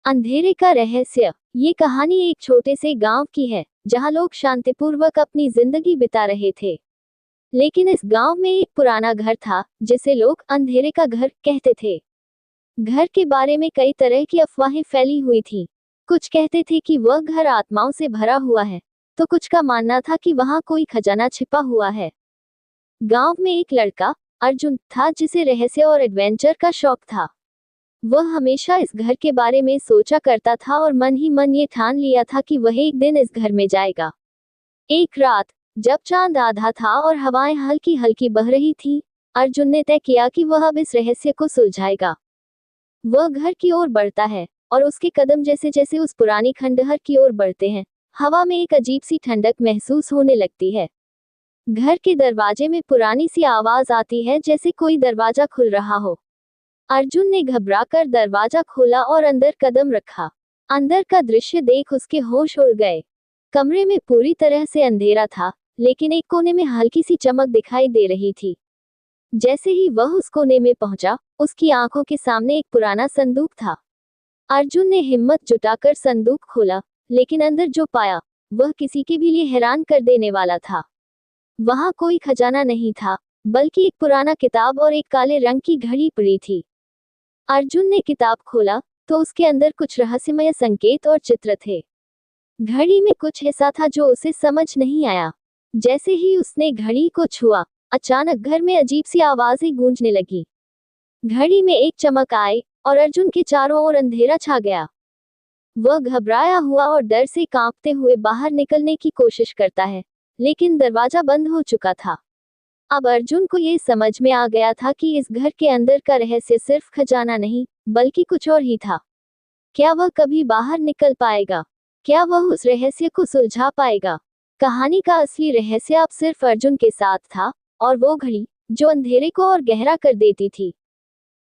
अंधेरे का रहस्य। ये कहानी एक छोटे से गांव की है जहां लोग शांतिपूर्वक अपनी जिंदगी बिता रहे थे। लेकिन इस गांव में एक पुराना घर था जिसे लोग अंधेरे का घर कहते थे। घर के बारे में कई तरह की अफवाहें फैली हुई थी। कुछ कहते थे कि वह घर आत्माओं से भरा हुआ है, तो कुछ का मानना था कि वहां कोई खजाना छिपा हुआ है। गांव में एक लड़का अर्जुन था जिसे रहस्य और एडवेंचर का शौक था। वह हमेशा इस घर के बारे में सोचा करता था और मन ही मन ये ठान लिया था कि वह एक दिन इस घर में जाएगा। एक रात जब चांद आधा था और हवाएं हल्की हल्की बह रही थी, अर्जुन ने तय किया कि वह अब इस रहस्य को सुलझाएगा। वह घर की ओर बढ़ता है और उसके कदम जैसे जैसे उस पुरानी खंडहर की ओर बढ़ते हैं, हवा में एक अजीब सी ठंडक महसूस होने लगती है। घर के दरवाजे में पुरानी सी आवाज आती है, जैसे कोई दरवाजा खुल रहा हो। अर्जुन ने घबराकर दरवाजा खोला और अंदर कदम रखा। अंदर का दृश्य देख उसके होश उड़ गए। कमरे में पूरी तरह से अंधेरा था, लेकिन एक कोने में हल्की सी चमक दिखाई दे रही थी। जैसे ही वह उस कोने में पहुंचा, उसकी आंखों के सामने एक पुराना संदूक था। अर्जुन ने हिम्मत जुटाकर संदूक खोला, लेकिन अंदर जो पाया वह किसी के भी लिए हैरान कर देने वाला था। वहां कोई खजाना नहीं था, बल्कि एक पुराना किताब और एक काले रंग की घड़ी पड़ी थी। अर्जुन ने किताब खोला तो उसके अंदर कुछ रहस्यमय संकेत और चित्र थे। घड़ी में कुछ ऐसा था जो उसे समझ नहीं आया। जैसे ही उसने घड़ी को छुआ, अचानक घर में अजीब सी आवाजें गूंजने लगी। घड़ी में एक चमक आई और अर्जुन के चारों ओर अंधेरा छा गया। वह घबराया हुआ और डर से कांपते हुए बाहर निकलने की कोशिश करता है, लेकिन दरवाजा बंद हो चुका था। अब अर्जुन को ये समझ में आ गया था कि इस घर के अंदर का रहस्य सिर्फ खजाना नहीं, बल्कि कुछ और ही था। क्या वह कभी बाहर निकल पाएगा? क्या वह उस रहस्य को सुलझा पाएगा? कहानी का असली रहस्य अब सिर्फ अर्जुन के साथ था, और वो घड़ी जो अंधेरे को और गहरा कर देती थी।